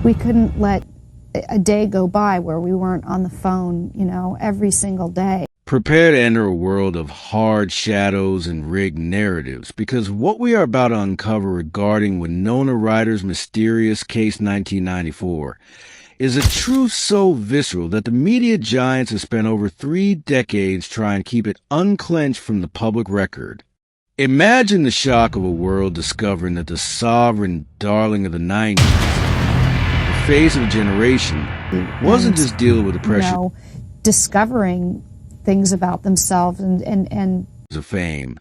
We couldn't let a day go by where we weren't on the phone, every single day. Prepare to enter a world of hard shadows and rigged narratives, because what we are about to uncover regarding Winona Ryder's mysterious Case 1994 is a truth so visceral that the media giants have spent over 3 decades trying to keep it unclenched from the public record. Imagine the shock of a world discovering that the sovereign darling of the 90s, the face of a generation, wasn't just dealing with the pressure discovering things about themselves and of fame,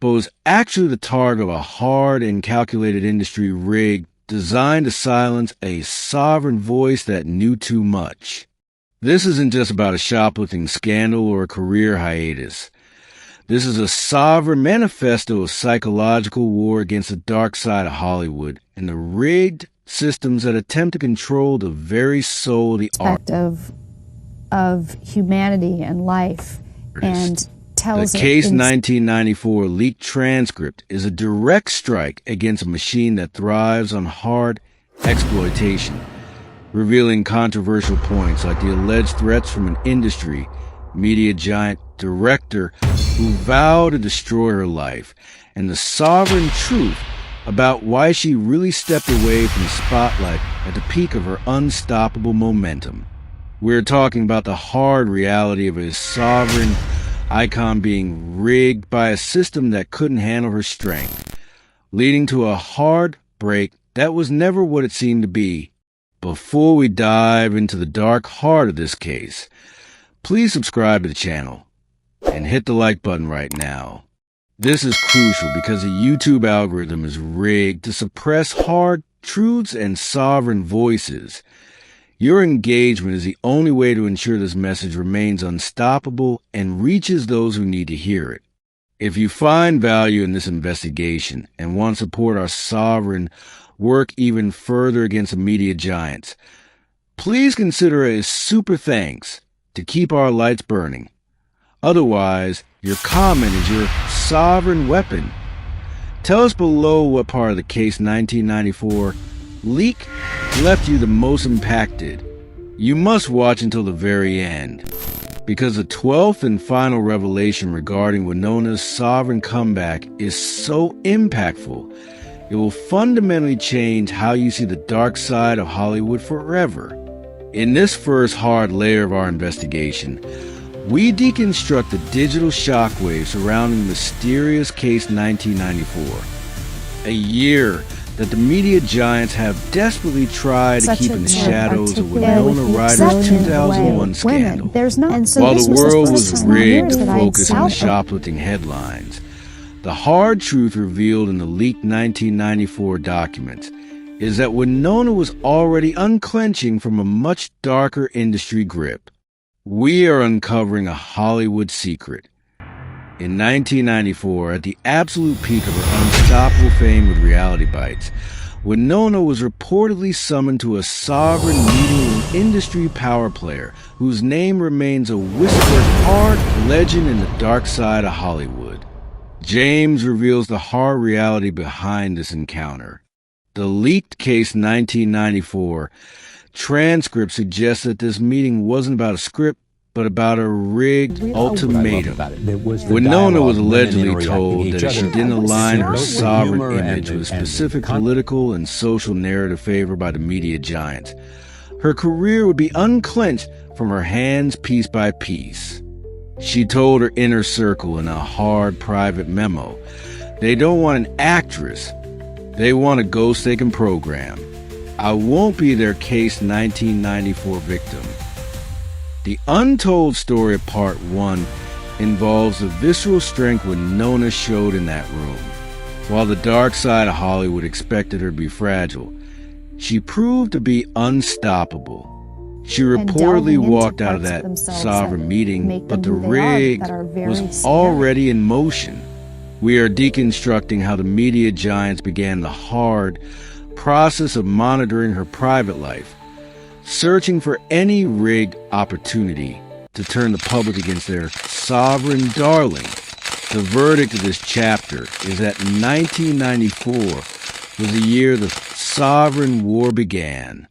but was actually the target of a hard and calculated industry rig designed to silence a sovereign voice that knew too much. This isn't just about a shoplifting scandal or a career hiatus. This is a sovereign manifesto of psychological war against the dark side of Hollywood and the rigged systems that attempt to control the very soul of the art of humanity and life, and tells the Case 1994 leaked transcript is a direct strike against a machine that thrives on hard exploitation, revealing controversial points like the alleged threats from an industry media giant director who vowed to destroy her life, and the sovereign truth about why she really stepped away from the spotlight at the peak of her unstoppable momentum. We're talking about the hard reality of a sovereign icon being rigged by a system that couldn't handle her strength, leading to a hard break that was never what it seemed to be. Before we dive into the dark heart of this case, please subscribe to the channel and hit the like button right now. This is crucial because the YouTube algorithm is rigged to suppress hard truths and sovereign voices. Your engagement is the only way to ensure this message remains unstoppable and reaches those who need to hear it. If you find value in this investigation and want to support our sovereign work even further against the media giants, please consider a super thanks to keep our lights burning. Otherwise, your comment is your sovereign weapon. Tell us below what part of the Case 1994 leak left you the most impacted. You must watch until the very end, because the 12th and final revelation regarding Winona's sovereign comeback is so impactful, it will fundamentally change how you see the dark side of Hollywood forever. In this first hard layer of our investigation, we deconstruct the digital shockwave surrounding the mysterious Case 1994, a year that the media giants have desperately tried to keep in the shadows of Winona Ryder's 2001 scandal. While the world was rigged to focus on the shoplifting headlines, the hard truth revealed in the leaked 1994 documents is that Winona was already unclenching from a much darker industry grip. We are uncovering a Hollywood secret. In 1994, at the absolute peak of her unstoppable fame with reality bites, Winona was reportedly summoned to a sovereign meeting with an industry power player whose name remains a whispered hard legend in the dark side of Hollywood. James reveals the hard reality behind this encounter. The leaked Case 1994 transcript suggests that this meeting wasn't about a script, but about a rigged ultimatum. Winona was allegedly told that if she didn't align her sovereign image with a specific political and social narrative favored by the media giants, her career would be unclenched from her hands piece by piece. She told her inner circle in a hard private memo, they don't want an actress, they want a ghost they can program. I won't be their Case 1994 victim. The untold story of Part 1 involves the visceral strength Winona showed in that room. While the dark side of Hollywood expected her to be fragile, she proved to be unstoppable. She reportedly walked out of that sovereign meeting, but the rig was already in motion. We are deconstructing how the media giants began the hard process of monitoring her private life, searching for any rigged opportunity to turn the public against their sovereign darling. The verdict of this chapter is that 1994 was the year the sovereign war began.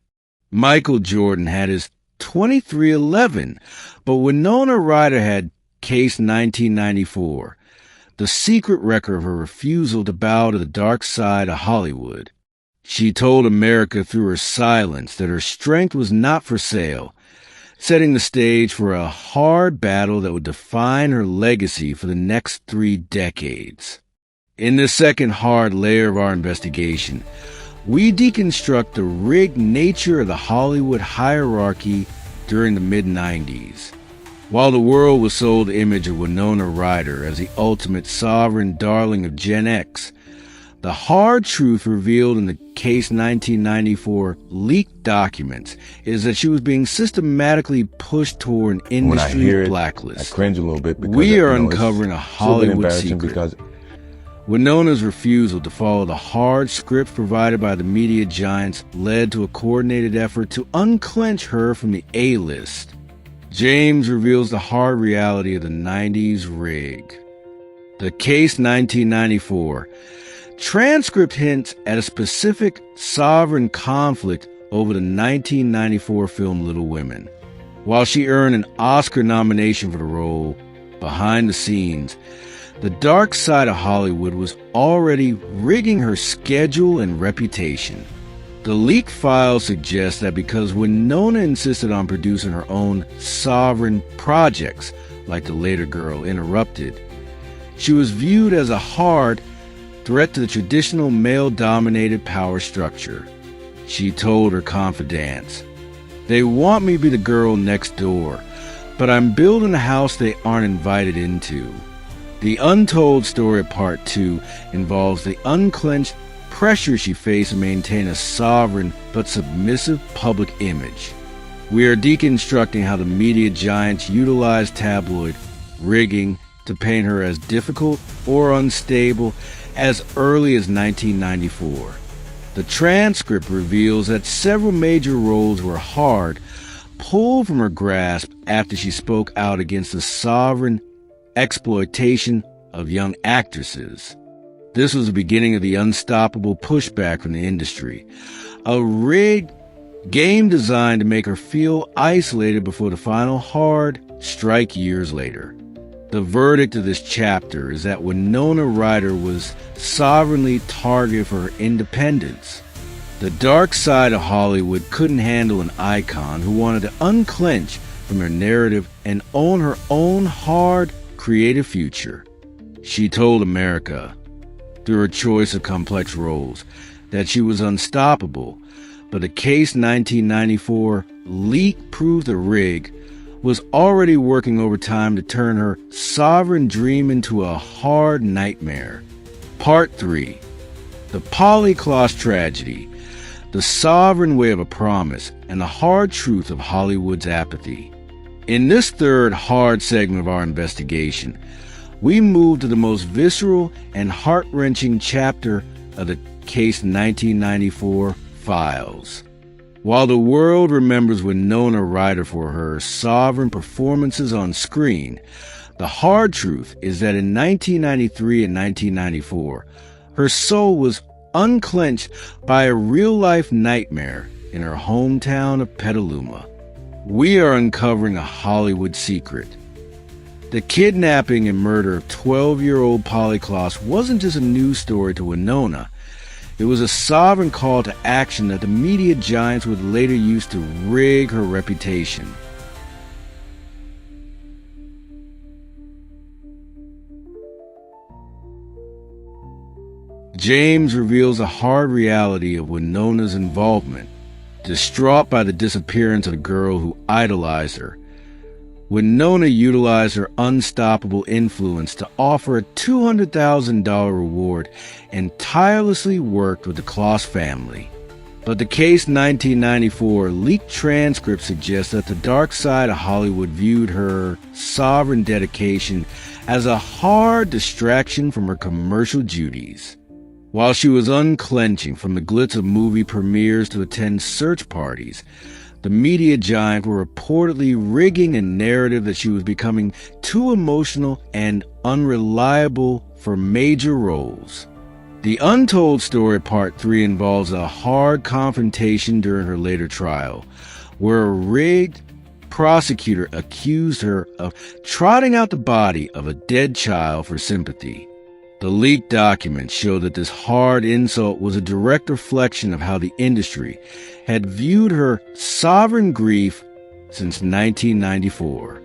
Michael Jordan had his 2311, but Winona Ryder had Case 1994, the secret record of her refusal to bow to the dark side of Hollywood. She told America through her silence that her strength was not for sale, setting the stage for a hard battle that would define her legacy for the next 3 decades. In this second hard layer of our investigation, we deconstruct the rigged nature of the Hollywood hierarchy during the mid-90s. While the world was sold the image of Winona Ryder as the ultimate sovereign darling of Gen X, the hard truth revealed in the Case 1994 leaked documents is that she was being systematically pushed toward an industry blacklist. I cringe a little bit because we are uncovering a Hollywood secret. Because Winona's refusal to follow the hard script provided by the media giants led to a coordinated effort to unclench her from the A-list. James reveals the hard reality of the 90s rig. The Case 1994 transcript hints at a specific sovereign conflict over the 1994 film Little Women. While she earned an Oscar nomination for the role, behind the scenes, the dark side of Hollywood was already rigging her schedule and reputation. The leaked files suggest that because Winona insisted on producing her own sovereign projects, like The Later Girl Interrupted, she was viewed as a hard threat to the traditional male-dominated power structure. She told her confidants, "They want me to be the girl next door, but I'm building a house they aren't invited into." The untold story of Part 2 involves the unclenched pressure she faced to maintain a sovereign but submissive public image. We are deconstructing how the media giants utilized tabloid rigging to paint her as difficult or unstable as early as 1994. The transcript reveals that several major roles were hard, pulled from her grasp after she spoke out against the sovereign exploitation of young actresses. This was the beginning of the unstoppable pushback from the industry, a rigged game designed to make her feel isolated before the final hard strike years later. The verdict of this chapter is that Winona Ryder was sovereignly targeted for her independence. The dark side of Hollywood couldn't handle an icon who wanted to unclench from her narrative and own her own hard, creative future. She told America, through her choice of complex roles, that she was unstoppable, but the Case 1994 leak proved the rig was already working overtime to turn her sovereign dream into a hard nightmare. Part 3. The Polycloth Tragedy, the sovereign way of a promise, and the hard truth of Hollywood's apathy. In this third hard segment of our investigation, we move to the most visceral and heart-wrenching chapter of the Case 1994 files. While the world remembers Winona Ryder for her sovereign performances on screen, the hard truth is that in 1993 and 1994, her soul was unclenched by a real-life nightmare in her hometown of Petaluma. We are uncovering a Hollywood secret. The kidnapping and murder of 12-year-old Polycloth wasn't just a news story to Winona. It was a sovereign call to action that the media giants would later use to rig her reputation. James reveals the hard reality of Winona's involvement. Distraught by the disappearance of the girl who idolized her, Winona utilized her unstoppable influence to offer a $200,000 reward and tirelessly worked with the Kloss family. But the Case 1994 leaked transcript suggests that the dark side of Hollywood viewed her sovereign dedication as a hard distraction from her commercial duties. While she was unclenching from the glitz of movie premieres to attend search parties, the media giant were reportedly rigging a narrative that she was becoming too emotional and unreliable for major roles. The Untold Story Part 3 involves a hard confrontation during her later trial, where a rigged prosecutor accused her of trotting out the body of a dead child for sympathy. The leaked documents show that this hard insult was a direct reflection of how the industry had viewed her sovereign grief since 1994.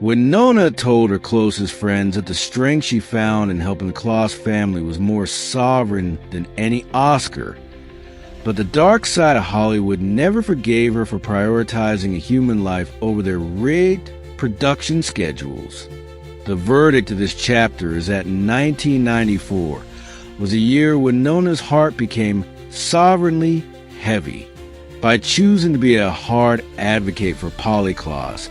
Winona told her closest friends that the strength she found in helping the Kloss family was more sovereign than any Oscar. But the dark side of Hollywood never forgave her for prioritizing a human life over their rigged production schedules. The verdict of this chapter is that 1994 was a year when Winona's heart became sovereignly heavy. By choosing to be a hard advocate for Polly Kloss,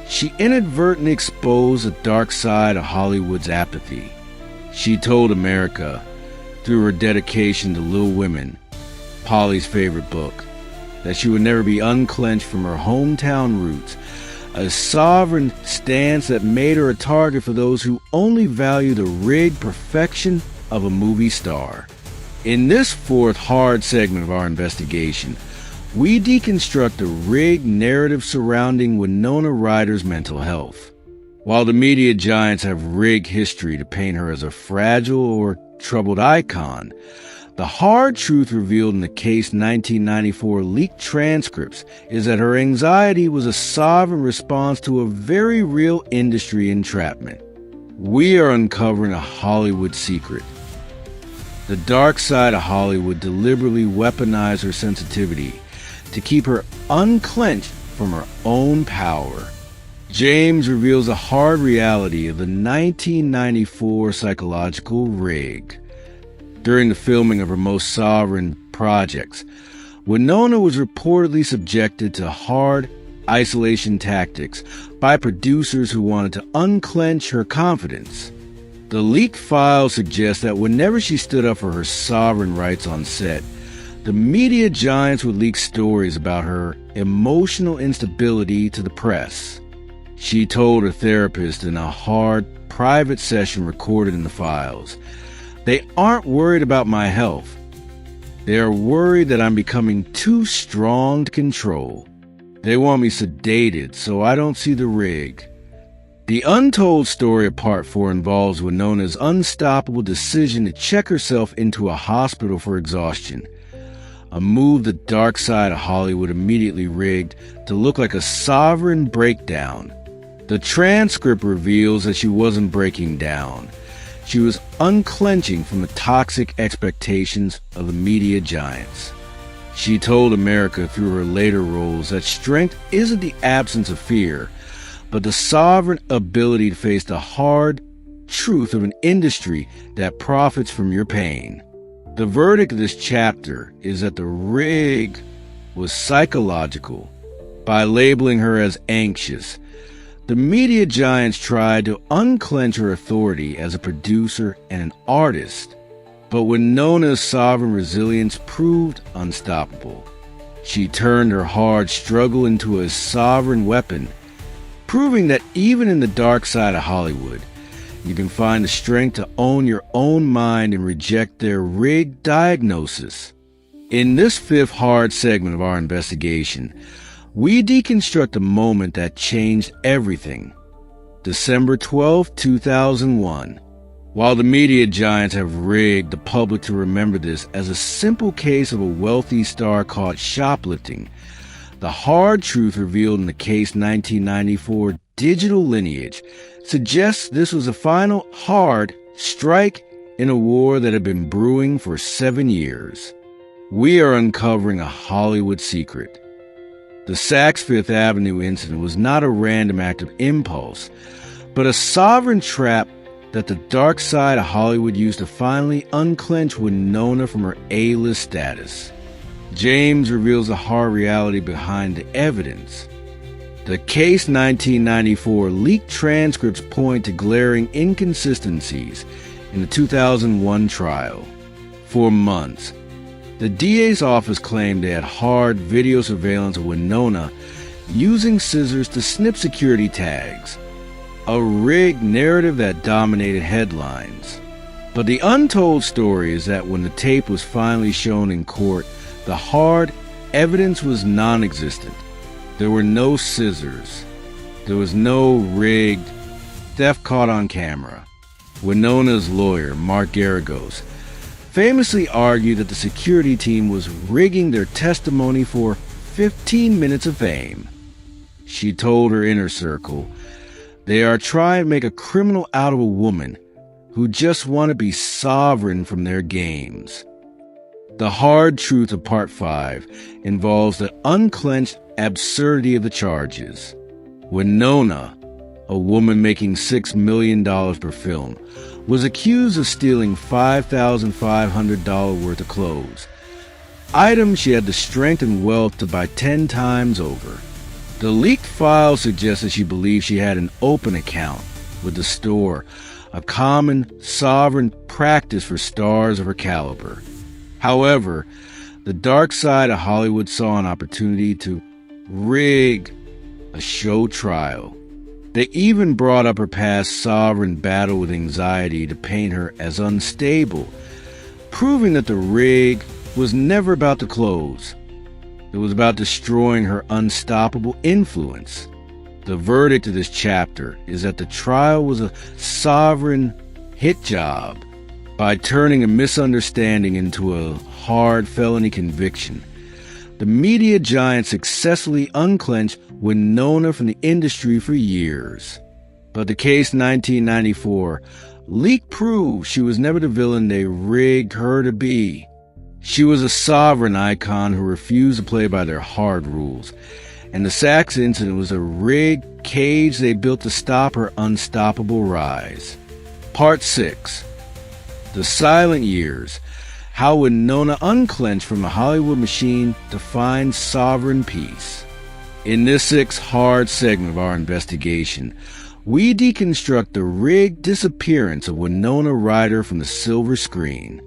she inadvertently exposed the dark side of Hollywood's apathy. She told America, through her dedication to Little Women, Polly's favorite book, that she would never be unclenched from her hometown roots, a sovereign stance that made her a target for those who only value the rigged perfection of a movie star. In this fourth hard segment of our investigation, we deconstruct the rigged narrative surrounding Winona Ryder's mental health. While the media giants have rigged history to paint her as a fragile or troubled icon, the hard truth revealed in the Case 1994 leaked transcripts is that her anxiety was a sovereign response to a very real industry entrapment. We are uncovering a Hollywood secret. The dark side of Hollywood deliberately weaponized her sensitivity to keep her unclenched from her own power. James reveals a hard reality of the 1994 psychological rig. During the filming of her most sovereign projects, Winona was reportedly subjected to hard isolation tactics by producers who wanted to unclench her confidence. The leaked files suggest that whenever she stood up for her sovereign rights on set, the media giants would leak stories about her emotional instability to the press. She told her therapist in a hard, private session recorded in the files, "They aren't worried about my health. They are worried that I'm becoming too strong to control. They want me sedated so I don't see the rig." The Untold Story of Part 4 involves Winona's unstoppable decision to check herself into a hospital for exhaustion, a move the dark side of Hollywood immediately rigged to look like a sovereign breakdown. The transcript reveals that she wasn't breaking down. She was unclenching from the toxic expectations of the media giants. She told America through her later roles that strength isn't the absence of fear, but the sovereign ability to face the hard truth of an industry that profits from your pain. The verdict of this chapter is that the rig was psychological. By labeling her as anxious, the media giants tried to unclench her authority as a producer and an artist, but Winona's sovereign resilience proved unstoppable. She turned her hard struggle into a sovereign weapon, proving that even in the dark side of Hollywood, you can find the strength to own your own mind and reject their rigged diagnosis. In this fifth hard segment of our investigation, we deconstruct a moment that changed everything. December 12, 2001. While the media giants have rigged the public to remember this as a simple case of a wealthy star caught shoplifting, the hard truth revealed in the Case 1994 digital lineage suggests this was a final hard strike in a war that had been brewing for 7 years. We are uncovering a Hollywood secret. The Saks Fifth Avenue incident was not a random act of impulse, but a sovereign trap that the dark side of Hollywood used to finally unclench Winona from her A-list status. James reveals the hard reality behind the evidence. The Case 1994 leaked transcripts point to glaring inconsistencies in the 2001 trial. For months, the DA's office claimed they had hard video surveillance of Winona using scissors to snip security tags, a rigged narrative that dominated headlines. But the untold story is that when the tape was finally shown in court, the hard evidence was non-existent. There were no scissors. There was no rigged theft caught on camera. Winona's lawyer, Mark Garagos, famously argued that the security team was rigging their testimony for 15 minutes of fame. She told her inner circle, "They are trying to make a criminal out of a woman who just want to be sovereign from their games." The hard truth of Part 5 involves the unclenched absurdity of the charges. Winona, a woman making $6 million per film, was accused of stealing $5,500 worth of clothes, items she had the strength and wealth to buy 10 times over. The leaked file suggests that she believed she had an open account with the store, a common sovereign practice for stars of her caliber. However, the dark side of Hollywood saw an opportunity to rig a show trial. They even brought up her past sovereign battle with anxiety to paint her as unstable, proving that the rig was never about the clothes. It was about destroying her unstoppable influence. The verdict of this chapter is that the trial was a sovereign hit job. By turning a misunderstanding into a hard felony conviction, the media giant successfully unclenched Winona from the industry for years. But the case 1994 leak proved she was never the villain they rigged her to be. She was a sovereign icon who refused to play by their hard rules. And the Saks incident was a rigged cage they built to stop her unstoppable rise. Part 6. The Silent Years. How Winona unclenched from the Hollywood machine to find sovereign peace. In this 6th hard segment of our investigation, we deconstruct the rigged disappearance of Winona Ryder from the silver screen.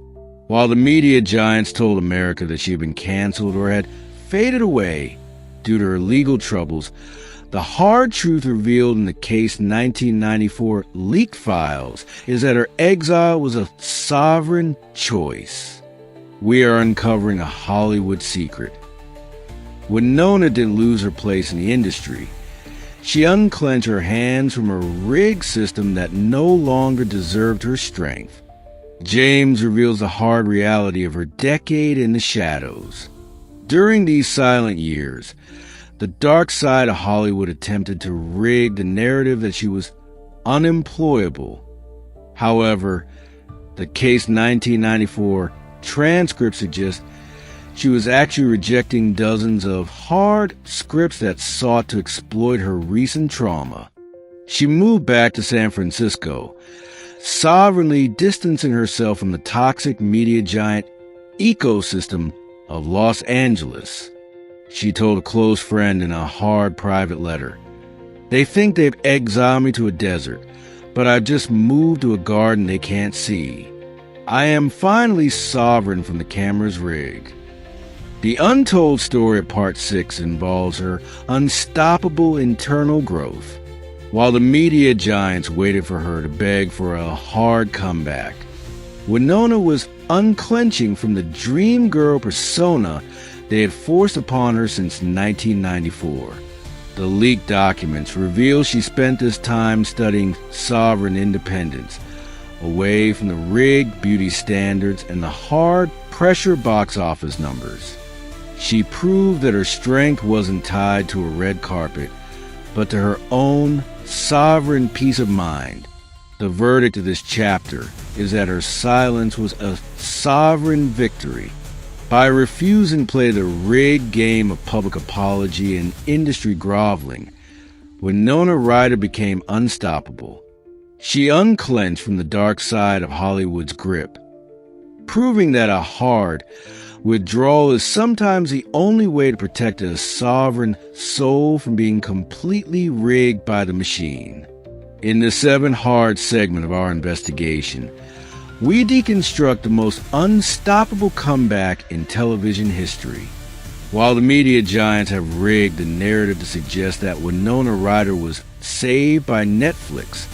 While the media giants told America that she had been canceled or had faded away due to her legal troubles, the hard truth revealed in the case 1994 leaked files is that her exile was a sovereign choice. We are uncovering a Hollywood secret. Winona didn't lose her place in the industry. She unclenched her hands from a rigged system that no longer deserved her strength. James reveals the hard reality of her decade in the shadows. During these silent years, the dark side of Hollywood attempted to rig the narrative that she was unemployable. However, the case 1994 transcript suggests she was actually rejecting dozens of hard scripts that sought to exploit her recent trauma. She moved back to San Francisco, sovereignly distancing herself from the toxic media giant ecosystem of Los Angeles. She told a close friend in a hard private letter, "They think they've exiled me to a desert, but I've just moved to a garden they can't see. I am finally sovereign from the camera's rig." The untold story of Part 6 involves her unstoppable internal growth. While the media giants waited for her to beg for a hard comeback, Winona was unclenching from the dream girl persona they had forced upon her since 1994. The leaked documents reveal she spent this time studying sovereign independence, away from the rigged beauty standards and the hard pressure box office numbers. She proved that her strength wasn't tied to a red carpet, but to her own sovereign peace of mind. The verdict of this chapter is that her silence was a sovereign victory. By refusing to play the rigged game of public apology and industry groveling, Winona Ryder became unstoppable. She unclenched from the dark side of Hollywood's grip, proving that a hard withdrawal is sometimes the only way to protect a sovereign soul from being completely rigged by the machine. In the 7 hard segment of our investigation, we deconstruct the most unstoppable comeback in television history. While the media giants have rigged the narrative to suggest that Winona Ryder was saved by Netflix,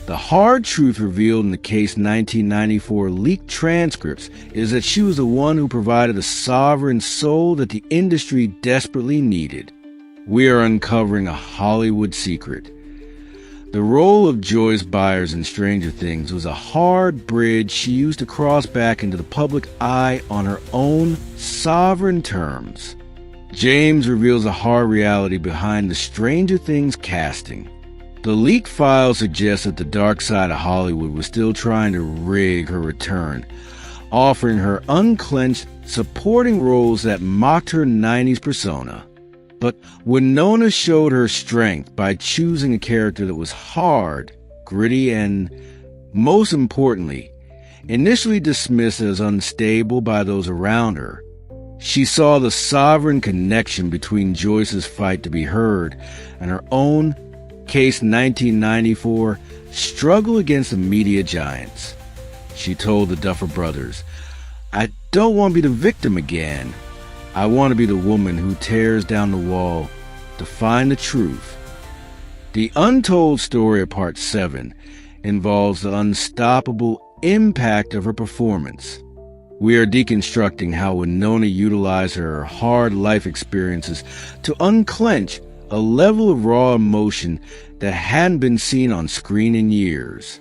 The hard truth revealed in the Case 1994 leaked transcripts is that she was the one who provided the sovereign soul that the industry desperately needed. We are uncovering a Hollywood secret. The role of Joyce Byers in Stranger Things was a hard bridge she used to cross back into the public eye on her own sovereign terms. James reveals the hard reality behind the Stranger Things casting. The leaked file suggests that the dark side of Hollywood was still trying to rig her return, offering her unclenched, supporting roles that mocked her 90s persona. But Winona showed her strength by choosing a character that was hard, gritty, and, most importantly, initially dismissed as unstable by those around her. She saw the sovereign connection between Joyce's fight to be heard and her own Case 1994 struggle against the media giants. She told the Duffer Brothers, "I don't want to be the victim again. I want to be the woman who tears down the wall to find the truth." The untold story of Part 7 involves the unstoppable impact of her performance. We are deconstructing how Winona utilized her hard life experiences to unclench a level of raw emotion that hadn't been seen on screen in years.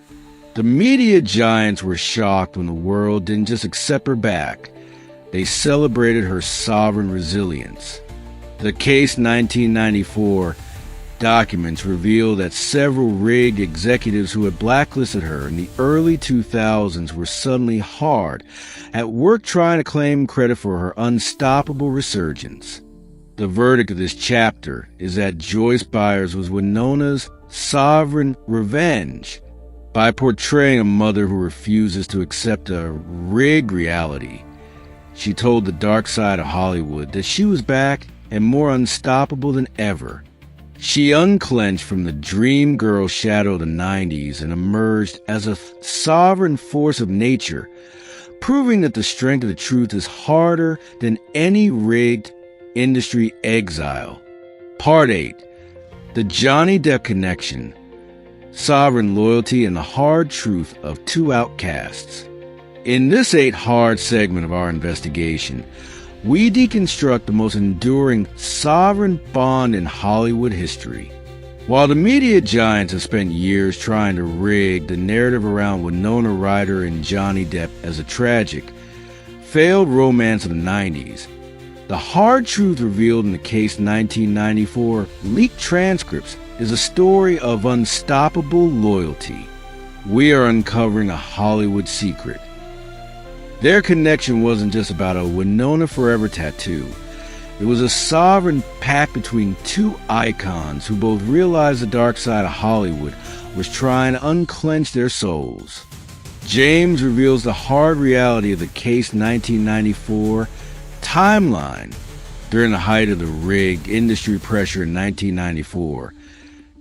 The media giants were shocked when the world didn't just accept her back. They celebrated her sovereign resilience. The Case 1994 documents reveal that several rigged executives who had blacklisted her in the early 2000s were suddenly hard at work trying to claim credit for her unstoppable resurgence. The verdict of this chapter is that Joyce Byers was Winona's sovereign revenge. By portraying a mother who refuses to accept a rigged reality, she told the dark side of Hollywood that she was back and more unstoppable than ever. She unclenched from the dream girl shadow of the 90s and emerged as a sovereign force of nature, proving that the strength of the truth is harder than any rigged industry exile. Part 8. The Johnny Depp Connection, Sovereign Loyalty, and the Hard Truth of Two Outcasts. In this 8 hard segment of our investigation, we deconstruct the most enduring sovereign bond in Hollywood history. While the media giants have spent years trying to rig the narrative around Winona Ryder and Johnny Depp as a tragic, failed romance of the 90s, the hard truth revealed in the Case 1994 leaked transcripts is a story of unstoppable loyalty. We are uncovering a Hollywood secret. Their connection wasn't just about a Winona Forever tattoo. It was a sovereign pact between two icons who both realized the dark side of Hollywood was trying to unclench their souls. James reveals the hard reality of the Case 1994 timeline. During the height of the rigged industry pressure in 1994,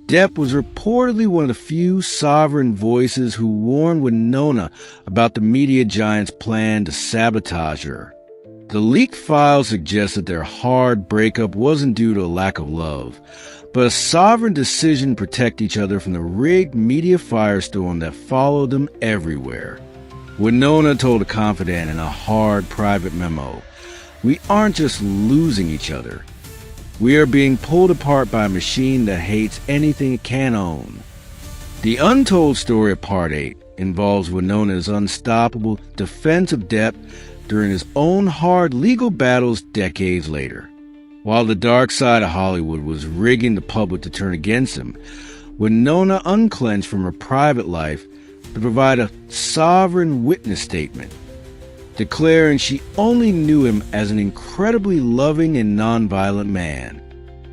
Depp was reportedly one of the few sovereign voices who warned Winona about the media giant's plan to sabotage her. The leaked files suggest that their hard breakup wasn't due to a lack of love, but a sovereign decision to protect each other from the rigged media firestorm that followed them everywhere. Winona told a confidant in a hard private memo, "We aren't just losing each other. We are being pulled apart by a machine that hates anything it can own." The untold story of Part 8 involves Winona's unstoppable defense of Depp during his own hard legal battles decades later. While the dark side of Hollywood was rigging the public to turn against him, Winona unclenched from her private life to provide a sovereign witness statement, declaring she only knew him as an incredibly loving and nonviolent man.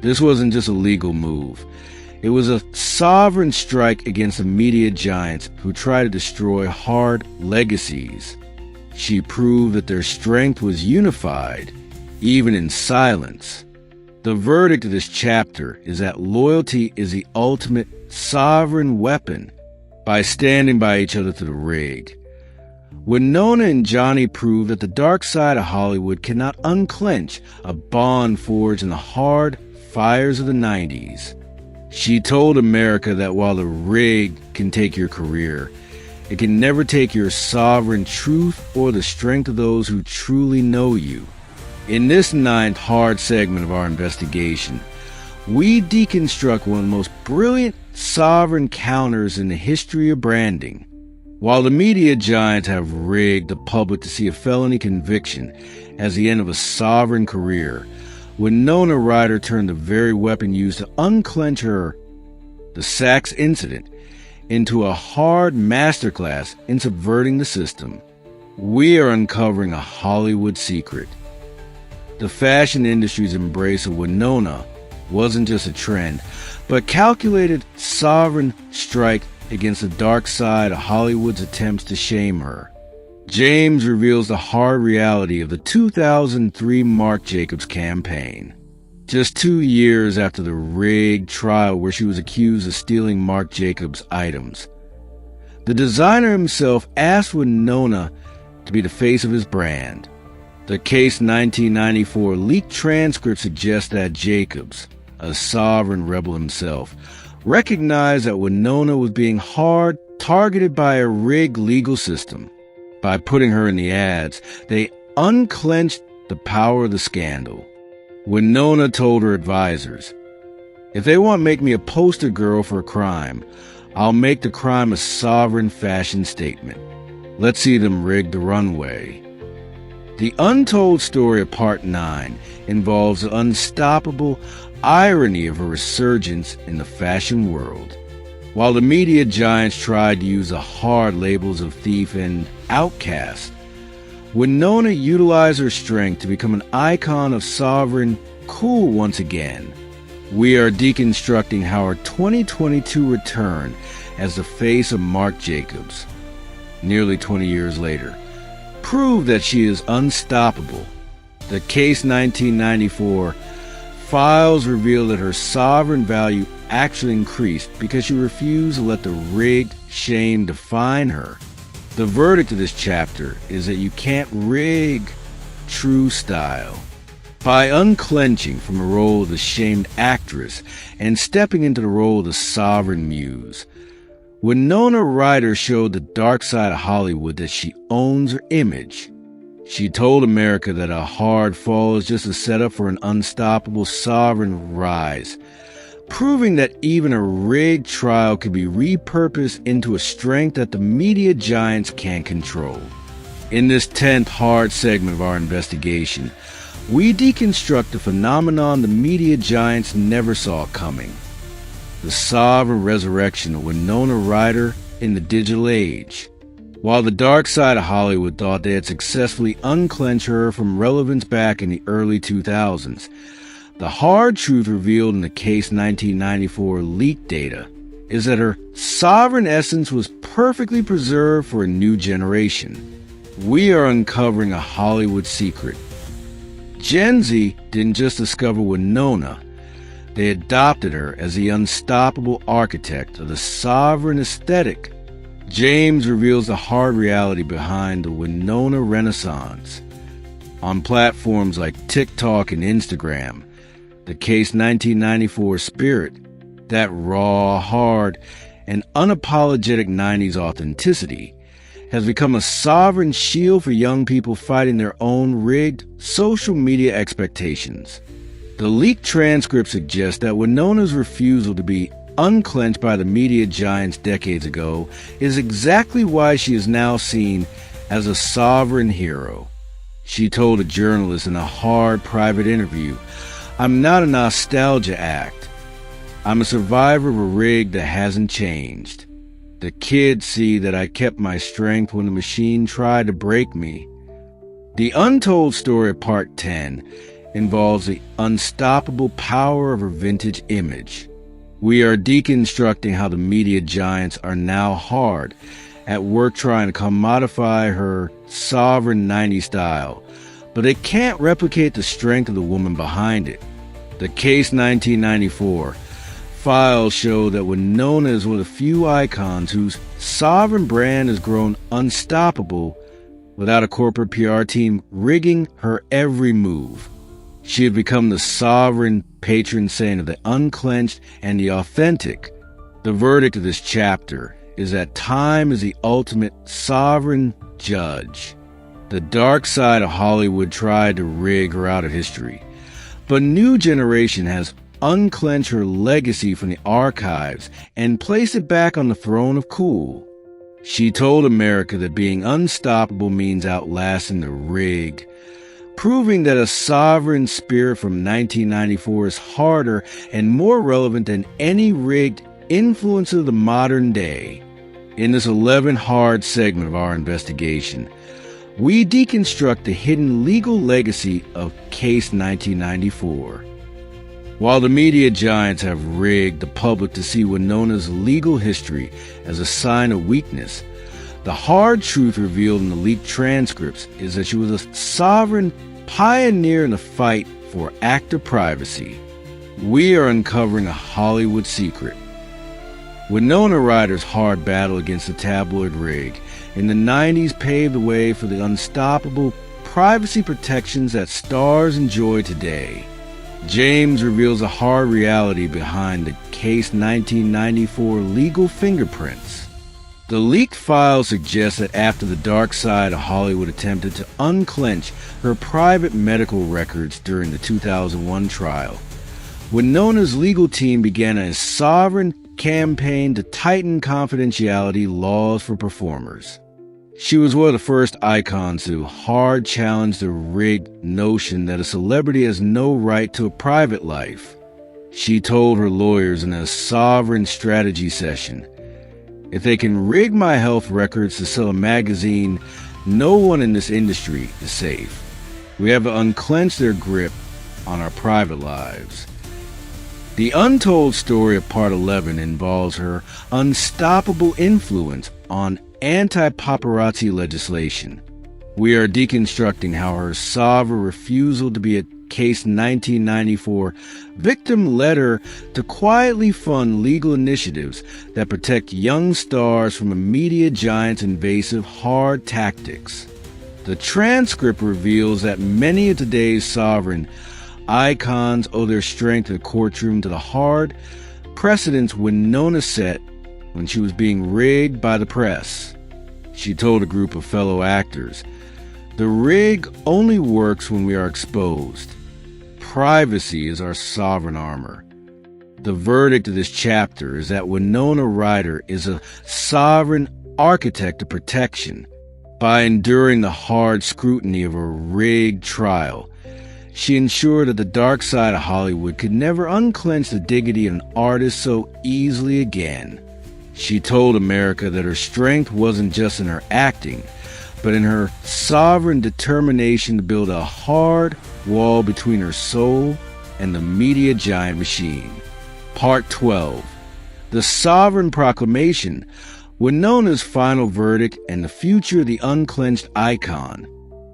This wasn't just a legal move. It was a sovereign strike against the media giants who try to destroy hard legacies. She proved that their strength was unified, even in silence. The verdict of this chapter is that loyalty is the ultimate sovereign weapon. By standing by each other through the rig, Winona and Johnny proved that the dark side of Hollywood cannot unclench a bond forged in the hard fires of the 90s. She told America that while the rig can take your career, it can never take your sovereign truth or the strength of those who truly know you. In this ninth hard segment of our investigation, we deconstruct one of the most brilliant sovereign counters in the history of branding. While the media giants have rigged the public to see a felony conviction as the end of a sovereign career, Winona Ryder turned the very weapon used to unclench her, the Saks incident, into a hard masterclass in subverting the system. We are uncovering a Hollywood secret. The fashion industry's embrace of Winona wasn't just a trend, but calculated sovereign strike against the dark side of Hollywood's attempts to shame her. James reveals the hard reality of the 2003 Marc Jacobs campaign. Just 2 years after the rigged trial where she was accused of stealing Marc Jacobs' items, the designer himself asked Winona to be the face of his brand. The Case 1994 leaked transcript suggests that Jacobs, a sovereign rebel himself, recognized that Winona was being hard targeted by a rigged legal system. By putting her in the ads, they unclenched the power of the scandal. Winona told her advisors, "If they want to make me a poster girl for a crime, I'll make the crime a sovereign fashion statement. Let's see them rig the runway." The untold story of Part 9 involves the unstoppable irony of her resurgence in the fashion world. While the media giants tried to use the hard labels of thief and outcast, Winona utilized her strength to become an icon of sovereign cool once again. We are deconstructing how her 2022 return as the face of Marc Jacobs, nearly 20 years later, proved that she is unstoppable. The Case 1994 files reveal that her sovereign value actually increased because she refused to let the rigged shame define her. The verdict of this chapter is that you can't rig true style. By unclenching from the role of the shamed actress and stepping into the role of the sovereign muse, Winona Ryder showed the dark side of Hollywood that she owns her image. She told America that a hard fall is just a setup for an unstoppable sovereign rise, proving that even a rigged trial could be repurposed into a strength that the media giants can't control. In this 10th hard segment of our investigation, we deconstruct the phenomenon the media giants never saw coming: the sovereign resurrection of Winona Ryder in the digital age. While the dark side of Hollywood thought they had successfully unclenched her from relevance back in the early 2000s, the hard truth revealed in the Case 1994 leaked data is that her sovereign essence was perfectly preserved for a new generation. We are uncovering a Hollywood secret. Gen Z didn't just discover Winona, they adopted her as the unstoppable architect of the sovereign aesthetic. James reveals the hard reality behind the Winona Renaissance. On platforms like TikTok and Instagram, the Case 1994 spirit, that raw, hard, and unapologetic 90s authenticity, has become a sovereign shield for young people fighting their own rigged social media expectations. The leaked transcript suggests that Winona's refusal to be unclenched by the media giants decades ago is exactly why she is now seen as a sovereign hero. She told a journalist in a hard private interview, "I'm not a nostalgia act. I'm a survivor of a rig that hasn't changed. The kids see that I kept my strength when the machine tried to break me." The untold story of Part 10 involves the unstoppable power of her vintage image. We are deconstructing how the media giants are now hard at work trying to commodify her sovereign 90s style, but they can't replicate the strength of the woman behind it. The Case 1994 files show that Winona is one of the few icons whose sovereign brand has grown unstoppable without a corporate PR team rigging her every move. She had become the sovereign patron saint of the unclenched and the authentic. The verdict of this chapter is that time is the ultimate sovereign judge. The dark side of Hollywood tried to rig her out of history, but a new generation has unclenched her legacy from the archives and placed it back on the throne of cool. She told America that being unstoppable means outlasting the rigged, proving that a sovereign spirit from 1994 is harder and more relevant than any rigged influence of the modern day. In this 11 hard segment of our investigation, we deconstruct the hidden legal legacy of Case 1994. While the media giants have rigged the public to see Winona's legal history as a sign of weakness, the hard truth revealed in the leaked transcripts is that she was a sovereign pioneer in the fight for actor privacy. We are uncovering a Hollywood secret. Winona Ryder's hard battle against the tabloid rig in the 90s paved the way for the unstoppable privacy protections that stars enjoy today. James reveals a hard reality behind the Case 1994 legal fingerprints. The leaked files suggest that after the dark side of Hollywood attempted to unclench her private medical records during the 2001 trial, Winona's legal team began a sovereign campaign to tighten confidentiality laws for performers. She was one of the first icons to hard challenge the rigged notion that a celebrity has no right to a private life. She told her lawyers in a sovereign strategy session, "If they can rig my health records to sell a magazine, no one in this industry is safe. We have to unclench their grip on our private lives." The untold story of Part 11 involves her unstoppable influence on anti-paparazzi legislation. We are deconstructing how her sovereign refusal to be a Case 1994 victim led her to quietly fund legal initiatives that protect young stars from a media giant's invasive hard tactics. The transcript reveals that many of today's sovereign icons owe their strength in the courtroom to the hard precedents Winona set when she was being rigged by the press. She told a group of fellow actors, "The rig only works when we are exposed. Privacy is our sovereign armor." The verdict of this chapter is that Winona Ryder is a sovereign architect of protection. By enduring the hard scrutiny of a rigged trial, she ensured that the dark side of Hollywood could never unclench the dignity of an artist so easily again. She told America that her strength wasn't just in her acting, but in her sovereign determination to build a hard wall between her soul and the media giant machine. Part 12. The Sovereign Proclamation, Winona's final verdict and the future of the unclenched icon.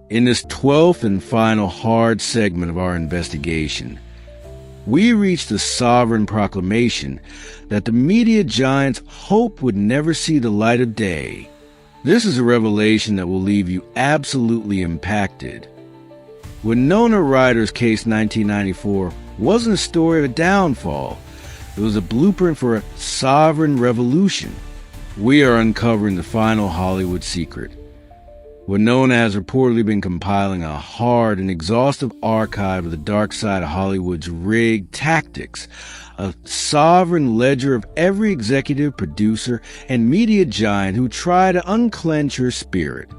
In this 12th and final hard segment of our investigation, we reach the sovereign proclamation that the media giants hope would never see the light of day. This is a revelation that will leave you absolutely impacted. Winona Ryder's Case 1994 wasn't a story of a downfall. It was a blueprint for a sovereign revolution. We are uncovering the final Hollywood secret. Winona has reportedly been compiling a hard and exhaustive archive of the dark side of Hollywood's rigged tactics, a sovereign ledger of every executive, producer, and media giant who tried to unclench her spirit.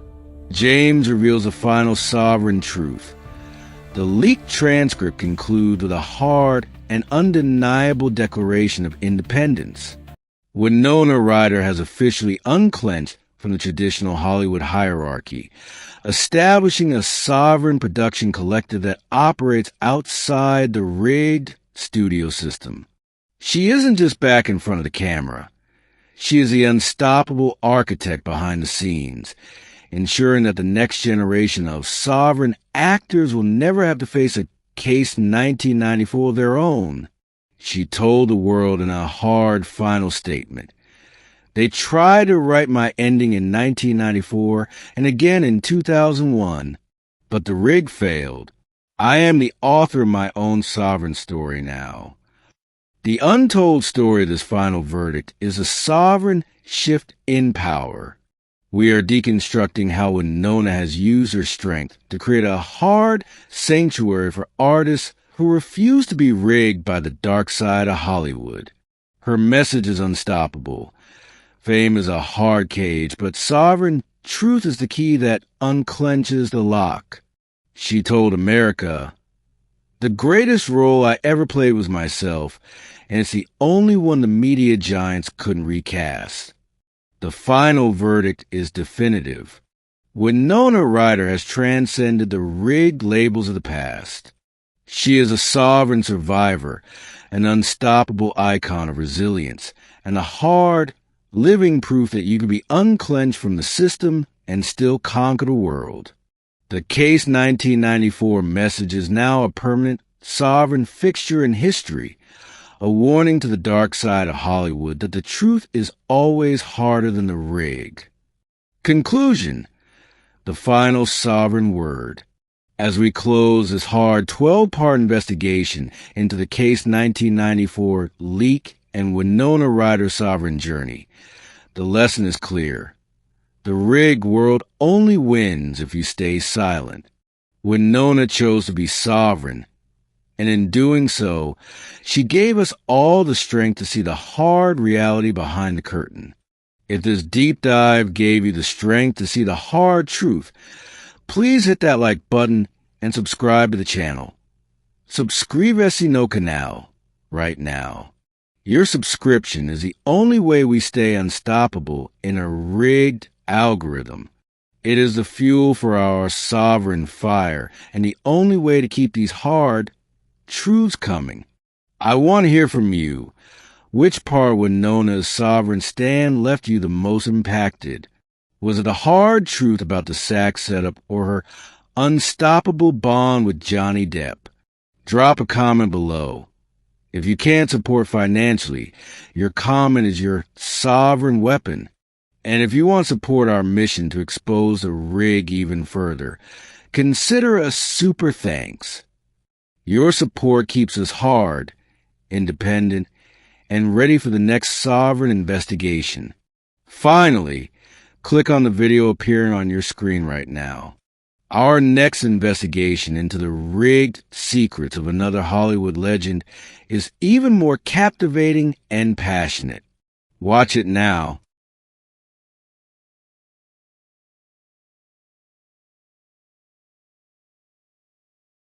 James reveals the final sovereign truth. The leaked transcript concludes with a hard and undeniable declaration of independence. Winona Ryder has officially unclenched from the traditional Hollywood hierarchy, establishing a sovereign production collective that operates outside the rigged studio system. She isn't just back in front of the camera. She is the unstoppable architect behind the scenes, ensuring that the next generation of sovereign actors will never have to face a Case 1994 of their own. She told the world in a hard final statement, "They tried to write my ending in 1994 and again in 2001, but the rig failed. I am the author of my own sovereign story now. The untold story of this final verdict is a sovereign shift in power. We are deconstructing how Winona has used her strength to create a hard sanctuary for artists who refuse to be rigged by the dark side of Hollywood. Her message is unstoppable. Fame is a hard cage, but sovereign truth is the key that unclenches the lock. She told America, "The greatest role I ever played was myself, and it's the only one the media giants couldn't recast." The final verdict is definitive. Winona Ryder has transcended the rigged labels of the past. She is a sovereign survivor, an unstoppable icon of resilience, and a hard, living proof that you can be unclenched from the system and still conquer the world. The Case 1994 message is now a permanent, sovereign fixture in history, a warning to the dark side of Hollywood that the truth is always harder than the rig. Conclusion: the final sovereign word. As we close this hard 12-part investigation into the Case 1994 leak and Winona Ryder sovereign journey, the lesson is clear. The rigged world only wins if you stay silent. Winona chose to be sovereign, and in doing so, she gave us all the strength to see the hard reality behind the curtain. If this deep dive gave you the strength to see the hard truth, please hit that like button and subscribe to the channel. Suscríbase no canal right now. Your subscription is the only way we stay unstoppable in a rigged algorithm. It is the fuel for our sovereign fire and the only way to keep these hard truths coming. I want to hear from you. Which part of Winona's sovereign stand left you the most impacted? Was it a hard truth about the SAG setup or her unstoppable bond with Johnny Depp? Drop a comment below. If you can't support financially, your comment is your sovereign weapon. And if you want to support our mission to expose the rig even further, consider a super thanks. Your support keeps us hard, independent, and ready for the next sovereign investigation. Finally, click on the video appearing on your screen right now. Our next investigation into the rigged secrets of another Hollywood legend is even more captivating and passionate. Watch it now.